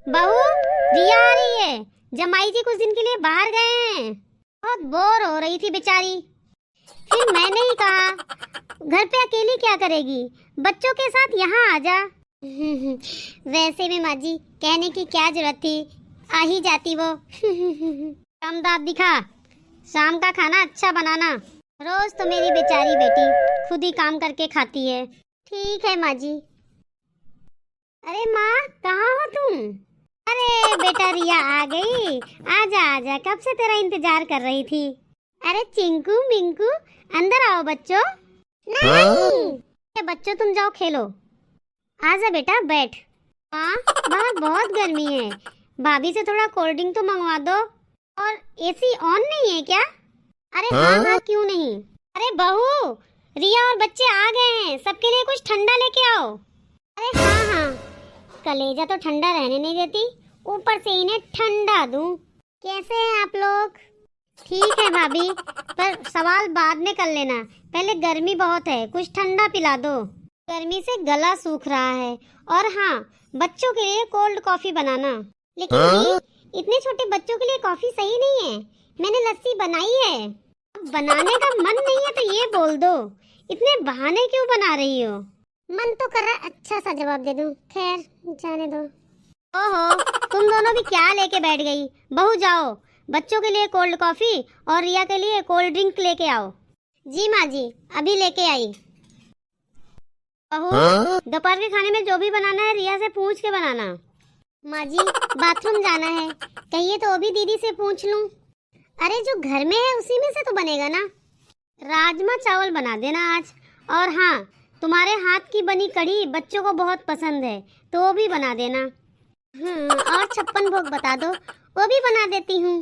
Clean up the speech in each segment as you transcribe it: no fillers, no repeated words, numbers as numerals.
बहू, रिया आ रही है। जमाई जी कुछ दिन के लिए बाहर गए हैं। बहुत बोर हो रही थी बेचारी। फिर मैंने ही कहा घर पे अकेली क्या करेगी, बच्चों के साथ यहाँ आ जा। वैसे भी माँ जी कहने की क्या जरूरत थी, आ ही जाती वो। कम दाद दिखा। शाम का खाना अच्छा बनाना। रोज तो मेरी बेचारी बेटी खुद ही काम करके खाती है। ठीक है माँ जी। अरे माँ, कहाँ हो तुम? अरे बेटा, रिया आ गई। आजा आजा, कब से तेरा इंतजार कर रही थी। अरे चिंकू मिंकू, अंदर आओ बच्चों। नहीं बच्चों, तुम जाओ खेलो। आजा बेटा, बैठ। हाँ, बाहर बहुत गर्मी है। भाभी से थोड़ा कोल्ड ड्रिंक तो मंगवा दो। और एसी ऑन नहीं है क्या? अरे हाँ हाँ, क्यों नहीं। अरे बहू, रिया और बच्चे आ गए हैं, सबके लिए कुछ ठंडा लेके आओ। अरे हाँ हाँ, कलेजा तो ठंडा रहने नहीं देती, ऊपर से इन्हें ठंडा दूं। कैसे हैं आप लोग? ठीक है भाभी, पर सवाल बाद में कर लेना, पहले गर्मी बहुत है, कुछ ठंडा पिला दो। गर्मी से गला सूख रहा है। और हाँ, बच्चों के लिए कोल्ड कॉफी बनाना। लेकिन इतने छोटे बच्चों के लिए कॉफी सही नहीं है। मैंने लस्सी बनाई है। अब बनाने का मन नहीं है तो ये बोल दो, इतने बहाने क्यों बना रही हो? मन तो कर रहा अच्छा सा जवाब दे दूं, खैर जाने दो। ओहो, तुम दोनों भी क्या लेके बैठ गई? बहू जाओ, बच्चों के लिए कोल्ड कॉफी और रिया के लिए कोल्ड ड्रिंक लेके आओ। जी माँ जी, अभी लेके आई। बहू, दोपहर के खाने में जो भी बनाना है रिया से पूछ के बनाना। माँ जी, बाथरूम जाना है, कहिए तो भी दीदी से पूछ लूं। अरे जो घर में है उसी में से तो बनेगा ना। राजमा चावल बना देना आज। और हाँ, तुम्हारे हाथ की बनी कढ़ी बच्चों को बहुत पसंद है, तो वो भी बना देना। और 56 भोग बता दो, वो भी बना देती हूँ।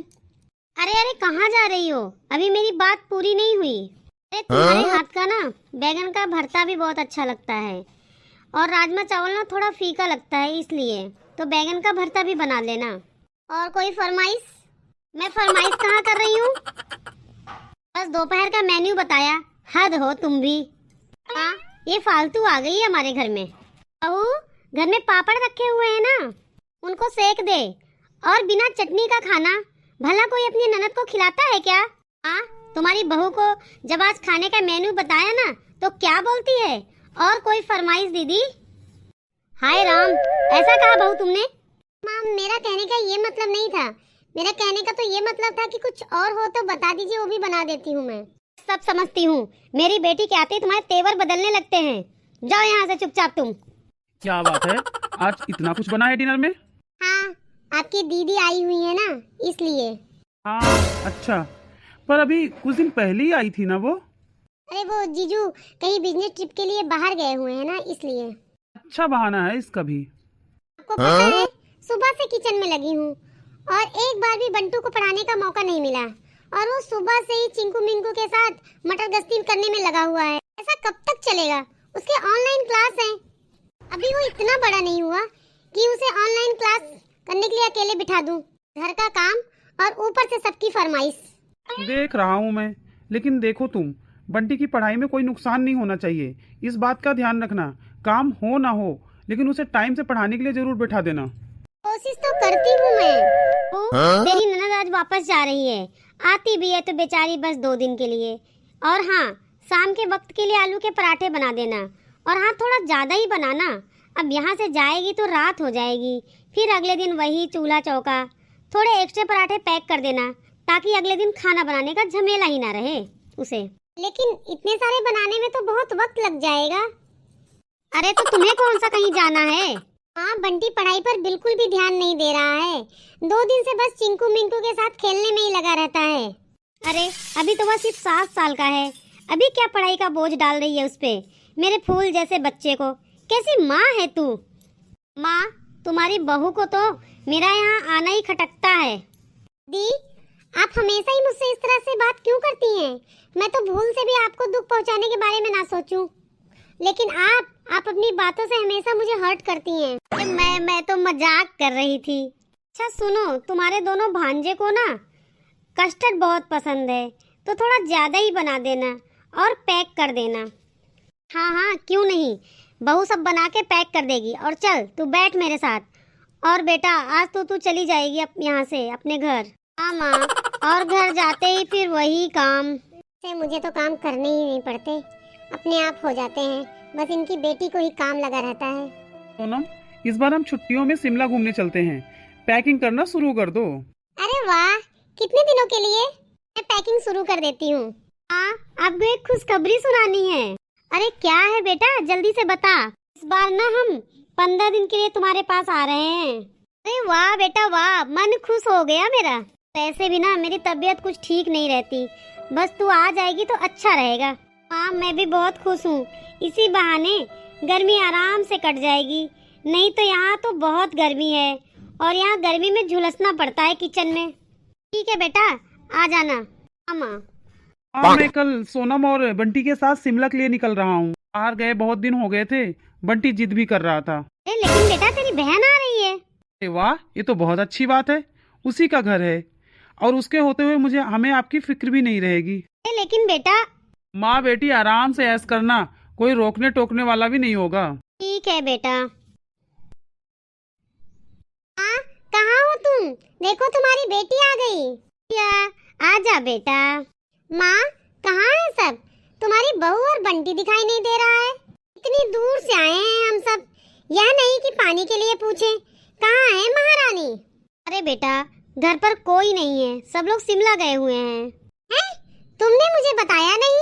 अरे अरे, कहाँ जा रही हो? अभी मेरी बात पूरी नहीं हुई। अरे तुम्हारे हाथ का ना बैगन का भरता भी बहुत अच्छा लगता है, और राजमा चावल ना थोड़ा फीका लगता है, इसलिए तो बैगन का भरता भी बना लेना। और कोई फरमाइश? मैं फरमाइश कहाँ कर रही हूँ, बस दोपहर का मेन्यू बताया। हद हो तुम भी। हाँ, ये फालतू आ गई है हमारे घर में। बहू, घर में पापड़ रखे हुए हैं ना, उनको सेक दे। और बिना चटनी का खाना भला कोई अपनी ननद को खिलाता है क्या? हाँ, तुम्हारी बहू को जब आज खाने का मेन्यू बताया ना तो क्या बोलती है? और कोई फरमाइश दीदी? हाय राम, ऐसा कहा बहू तुमने? माँ, मेरा कहने का ये मतलब नहीं था। मेरा कहने का तो ये मतलब था कि कुछ और हो तो बता दीजिए, वो भी बना देती हूँ मैं। सब समझती हूँ, मेरी बेटी के आते ही तुम्हारे तेवर बदलने लगते हैं। जाओ यहाँ से चुपचाप तुम। क्या बात है, आज इतना कुछ बना है डिनर में? हाँ, आपकी दीदी आई हुई है ना, इसलिए। हाँ अच्छा, पर अभी कुछ दिन पहले ही आई थी ना वो। अरे वो जीजू कहीं बिजनेस ट्रिप के लिए बाहर गए हुए हैं ना, इसलिए। अच्छा बहाना है इसका भी। आपको पता है, सुबह से किचन में लगी हूँ और एक बार भी बंटू को पढ़ाने का मौका नहीं मिला, और वो सुबह से ही चिंकू मिंकू के साथ मटर गश्ती करने में लगा हुआ है। ऐसा कब तक चलेगा? उसके ऑनलाइन क्लास है। अभी वो इतना बड़ा नहीं हुआ कि उसे ऑनलाइन क्लास करने के लिए अकेले बिठा दूं। घर का काम और ऊपर से सबकी फरमाइश। देख रहा हूँ मैं, लेकिन देखो तुम, बंटी की पढ़ाई में कोई नुकसान नहीं होना चाहिए, इस बात का ध्यान रखना। काम हो ना हो, लेकिन उसे टाइम से पढ़ाने के लिए जरूर बैठा देना। कोशिश तो करती हूँ मैं। तेरी ननद आज वापस जा रही है, आती भी है तो बेचारी बस 2 दिन के लिए। और हाँ, शाम के वक्त के लिए आलू के पराठे बना देना। और हाँ, थोड़ा ज़्यादा ही बनाना, अब यहाँ से जाएगी तो रात हो जाएगी, फिर अगले दिन वही चूल्हा चौका। थोड़े एक्स्ट्रा पराठे पैक कर देना, ताकि अगले दिन खाना बनाने का झमेला ही ना रहे उसे। लेकिन इतने सारे बनाने में तो बहुत वक्त लग जाएगा। अरे तो तुम्हें कौन सा कहीं जाना है? हाँ, बंटी पढ़ाई पर बिल्कुल भी ध्यान नहीं दे रहा है। 2 दिन से बस चिंकू मिंकू के साथ खेलने में ही लगा रहता है। अरे अभी तो वह सिर्फ 7 साल का है, अभी क्या पढ़ाई का बोझ डाल रही है उस पे, मेरे फूल जैसे बच्चे को। कैसी माँ है तू? माँ, तुम्हारी बहू को तो मेरा यहाँ आना ही खटकता है। दी, आप हमेशा ही मुझसे इस तरह से बात क्यों करती हैं? मैं तो भूल से भी आपको दुख पहुँचाने के बारे में ना सोचूं, लेकिन आप अपनी बातों से हमेशा मुझे हर्ट करती हैं। मैं तो मजाक कर रही थी। अच्छा सुनो, तुम्हारे दोनों भांजे को ना कस्टर्ड बहुत पसंद है, तो थोड़ा ज़्यादा ही बना देना और पैक कर देना। हाँ हाँ, क्यों नहीं, बहू सब बना के पैक कर देगी। और चल तू बैठ मेरे साथ, और बेटा आज तो तू चली जाएगी यहाँ से अपने घर। हाँ माँ, और घर जाते ही फिर वही काम से मुझे तो काम करने ही नहीं पड़ते, अपने आप हो जाते हैं। बस इनकी बेटी को ही काम लगा रहता है। सोनम, इस बार हम छुट्टियों में शिमला घूमने चलते हैं। पैकिंग करना शुरू कर दो। अरे वाह, कितने दिनों के लिए? मैं पैकिंग शुरू कर देती हूँ। हाँ, आपको एक खुशखबरी सुनानी है। अरे क्या है बेटा, जल्दी से बता। इस बार ना हम 15 दिन के लिए तुम्हारे पास आ रहे हैं। अरे वाह बेटा वाह, मन खुश हो गया मेरा। वैसे भी ना मेरी तबीयत कुछ ठीक नहीं रहती, बस तू आ जाएगी तो अच्छा रहेगा। हाँ, मैं भी बहुत खुश हूँ। इसी बहाने गर्मी आराम से कट जाएगी, नहीं तो यहाँ तो बहुत गर्मी है और यहाँ गर्मी में झुलसना पड़ता है किचन में। ठीक है बेटा, आ जाना। हाँ माँ। हाँ, मैं कल सोनम और बंटी के साथ शिमला के लिए निकल रहा हूँ। बाहर गए बहुत दिन हो गए थे, बंटी जिद भी कर रहा था। लेकिन बेटा तेरी बहन आ रही है। अरे वाह, ये तो बहुत अच्छी बात है। उसी का घर है और उसके होते हुए हमें आपकी फिक्र भी नहीं रहेगी। लेकिन बेटा। माँ बेटी आराम से ऐश करना, कोई रोकने टोकने वाला भी नहीं होगा। ठीक है बेटा। हाँ, कहाँ हो तुम? देखो तुम्हारी बेटी आ गई। क्या? आजा बेटा। माँ, कहाँ है सब? तुम्हारी बहू और बंटी दिखाई नहीं दे रहा है। इतनी दूर से आए हैं हम सब, यह नहीं कि पानी के लिए पूछें। कहाँ है महारानी? अरे बेटा, घर पर कोई नहीं है, सब लोग शिमला गए हुए हैं। तुमने मुझे बताया नहीं,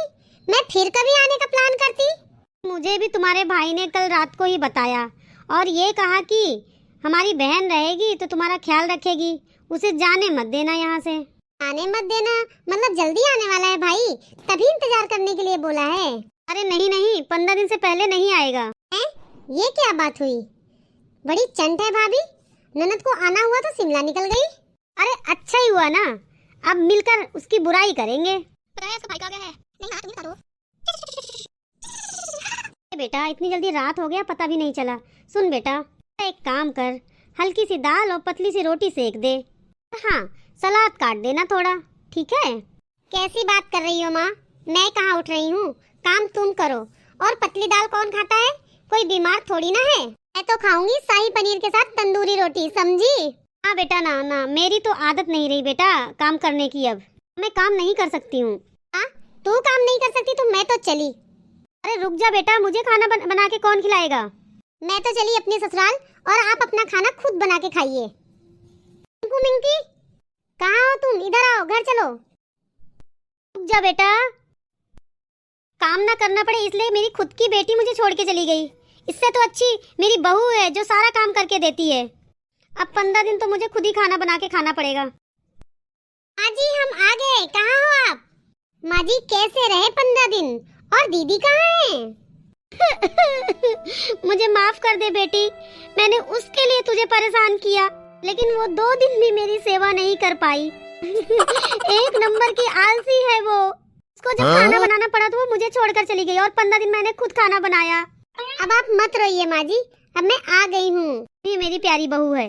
मैं फिर कभी आने का प्लान करती। मुझे भी तुम्हारे भाई ने कल रात को ही बताया और ये कहा कि हमारी बहन रहेगी तो तुम्हारा ख्याल रखेगी, उसे जाने मत देना यहाँ से। आने मत देना मतलब जल्दी आने वाला है भाई, तभी इंतजार करने के लिए बोला है। अरे नहीं नहीं, 15 दिन से पहले नहीं आएगा। हैं? ये क्या बात हुई? बड़ी चंट है भाभी, ननद को आना हुआ तो शिमला निकल गई। अरे अच्छा ही हुआ ना, अब मिलकर उसकी बुराई करेंगे। भाई का क्या है? नहीं हाथ नहीं करो। बेटा इतनी जल्दी रात हो गया, पता भी नहीं चला। सुन बेटा, एक काम कर, हल्की सी दाल और पतली सी रोटी सेक दे। हाँ, सलाद काट देना थोड़ा, ठीक है? कैसी बात कर रही हो माँ, मैं कहाँ उठ रही हूँ, काम तुम करो। और पतली दाल कौन खाता है? कोई बीमार थोड़ी ना है। मैं तो खाऊंगी शाही पनीर के साथ तंदूरी रोटी, समझी? हाँ बेटा, ना ना, मेरी तो आदत नहीं रही बेटा काम करने की। अब मैं काम नहीं कर सकती हूँ। हाँ, तू काम नहीं कर सकती तो मैं तो चली। अरे रुक जा बेटा, मुझे खाना बना के कौन खिलाएगा? मैं तो चली अपने ससुराल और आप अपना खाना खुद बना के खाइए। मिंकी, कहाँ हो तुम? इधर आओ, घर चलो। रुक जा बेटा, काम ना करना पड़े इसलिए मेरी खुद की बेटी मुझे छोड़ के चली गई। इससे तो अच्छी मेरी बहू है जो सारा काम करके देती है। अब 15 दिन तो मुझे खुद ही खाना बना के खाना पड़ेगा। माँ जी, हम आ गए। कहाँ हो आप? माँ जी, कैसे रहे 15 दिन? और दीदी कहाँ है? मुझे माफ कर दे बेटी, मैंने उसके लिए तुझे परेशान किया, लेकिन वो 2 दिन भी मेरी सेवा नहीं कर पाई। एक नंबर की आलसी है वो। उसको जब खाना बनाना पड़ा तो वो मुझे छोड़कर चली गई और 15 दिन मैंने खुद खाना बनाया। अब आप मत रोइए माँ जी, अब मैं आ गई हूँ। ये मेरी प्यारी बहू है,